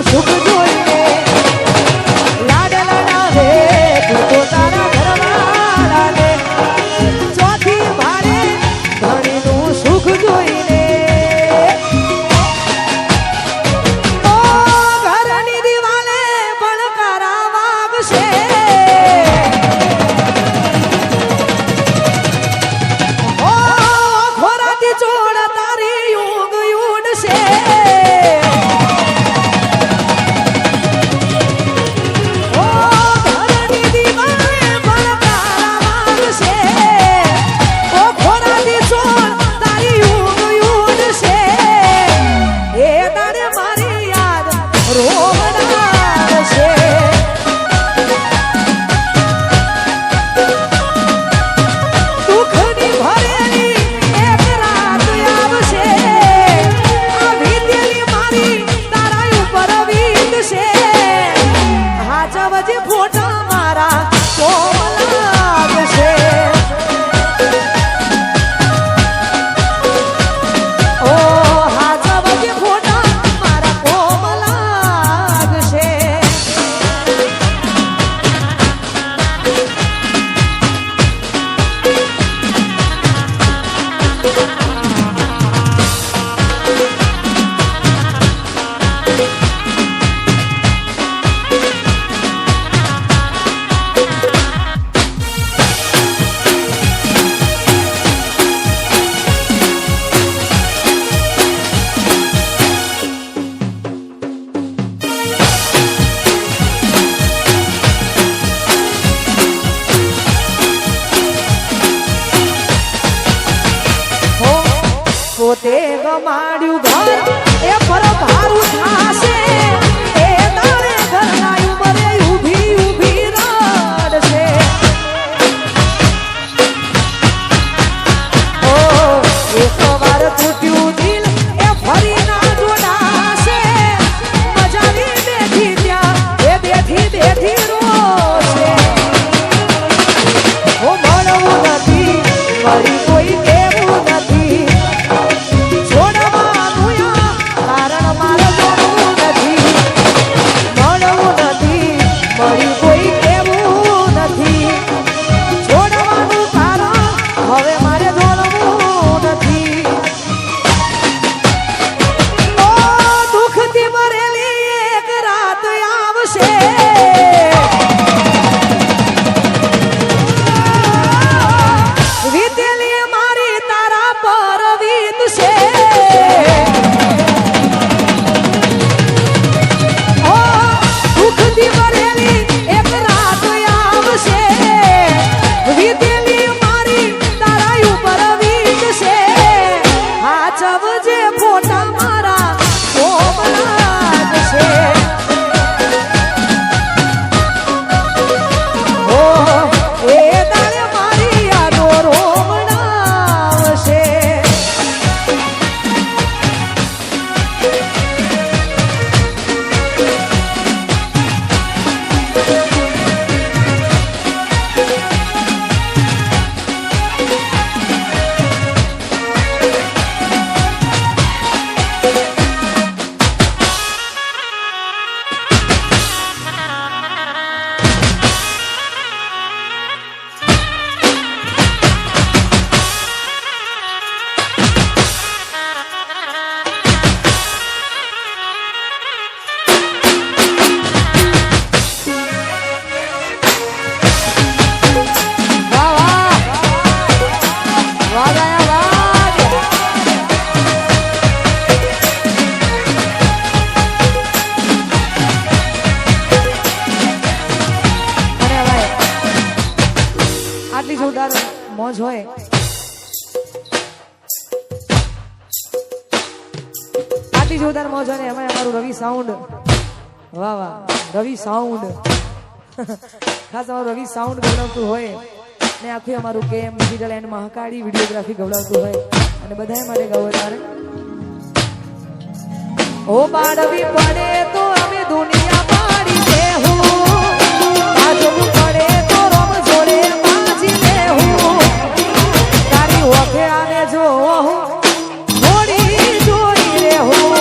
સુખ જોઈને લાડ લડાવે તું તો તારા ઘરવાળાને ચોથી ભારે ધણીનું સુખ જોઈને ઓ ઘરની દિવાલે ભણકારા વાગશે ઓ ખોરાથી ચોળ તારી યુગ યુડશે પોતે ગમાડ્યું ઘર એ પર ભારું થાશે એ તારે ઘરના ઉંમરે ઊભી ઊભી રડશે ઓ એકવાર તૂટ્યું દિલ એ ફરી ના જોડાશે મજાની બેઠી ત્યાં એ બેઠી રોશે ઓ મળવું નથી મળી કોઈ કેવું નથી મોજ હોય આટલી જોરદાર મોજ હોય એમાં અમારું રવિ સાઉન્ડ વાહ વાહ રવિ સાઉન્ડ ખાસ અમારું રવિ સાઉન્ડ ગવડાવતું હોય ને આખું અમારું કેમ ડિજિટલ એન્ડ મહાકાળી વિડીયોગ્રાફી ગવડાવતું હોય અને બધાએ માટે ગાવું તારે ઓ બાળવી પડે તો અમે દુનિયા પાડી દેવું આજવું પડે તો રોમ જોડે બાજી દેવું તારી ઓખે આને જો જોડી જોડી રહેવું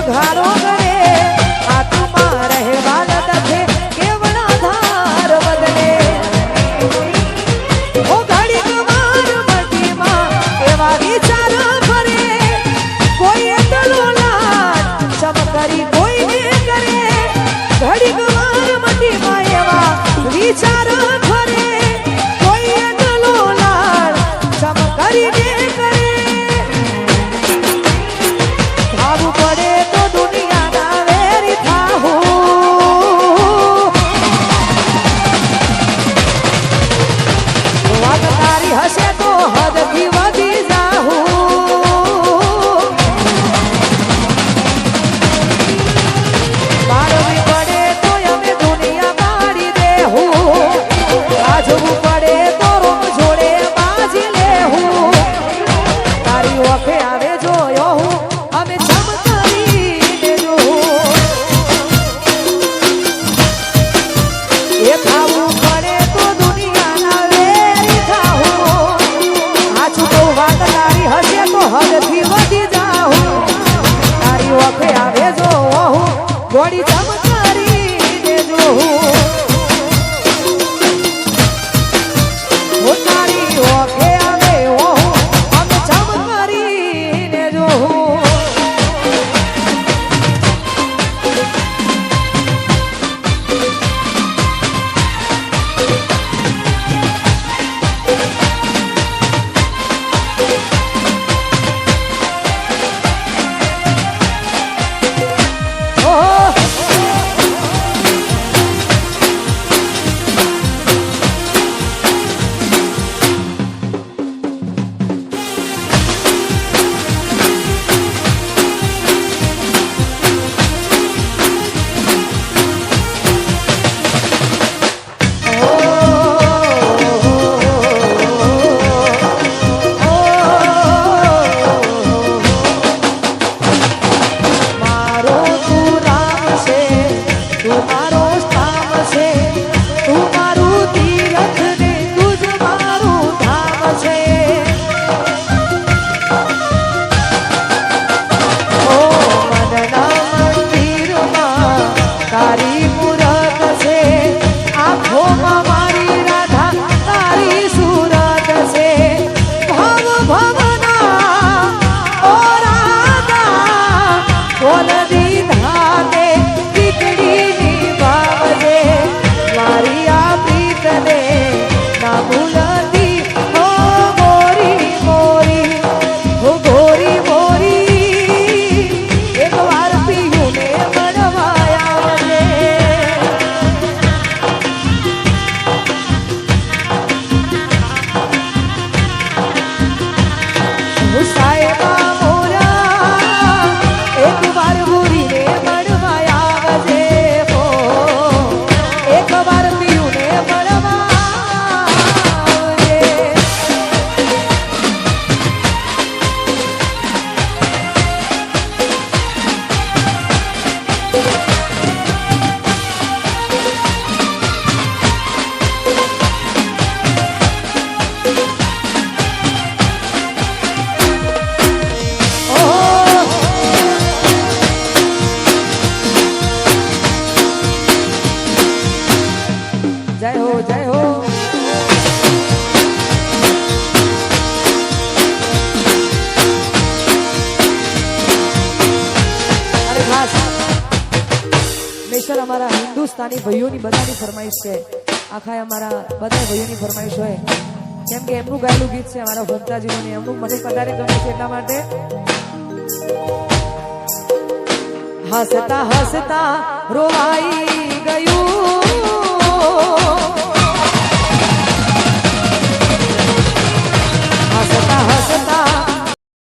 ઘારો કરે આત્મા રહેવા લખે કેવડા ધાર બદલે ઓ ઘડી કમાર મટીમાં એવા વિચાર ફરે કોઈ એટલો લાડ ચમકરી કોઈને કરે ઘડી કમાર મટીમાં એવા વિચાર ફરે કોઈ એટલો લાડ ચમકરીને કરે ભાવું પડે તો દુનિયાના વેરી થાવું વાત તારી હશે તો હદથી વધી જાહું મારવી પડે તો અમે દુનિયા મારી દેહું આજવું પડે તો રોમ જોડે બાજી લેહું તારી ઓખે આવે જોયો હું અમે ચમકારીને જોઉં એ ખાવું પડે તો દુનિયાના વેરી થાવું આછું તો વાત તારી હશે તો હદથી વધી જાઉં તારી ઓખે આવે જો હું ગોળી ચમકારીને જોઉં હું તારી ઓખે આવે હું અમે ચમકારીને જોઉં મારો તું રામ છે તું મારો સ્થાન છે તું મારું તીરથ ને તું જ મારું ધામ છે ઓ મનના મંદિરમાં તારી મૂરત છે આંખોમાં મારી રાધા તારી સુરત છે ભવ ભવના ઓ રાધા બોલ દીધા તે દીકરીની બાવજે મારી આ પ્રીતને ના ભૂલતી હો ગોરી મોરી હો ગોરી મોરી એક વાર પિયુને મળવાયા છે સાહેબા મોરા એક વાર ગોરીને મળવાયા છે હો એક વાર પિયુને મળવા આવજે જય હો જય હો અરે ખાસ સ્પેશિયલ અમારા હિન્દુસ્તાની ભાઈઓની બધાની ફરમાઈશ છે આખા અમારા બધા ભાઈઓની ફરમાઈશ હોય કેમ કે એમનું ગાયેલું ગીત છે અમારા ભક્તાજીનું ને એમનું મને વધારે ગમે છે એટલા માટે હસતા હસતા રોવાઈ ગયું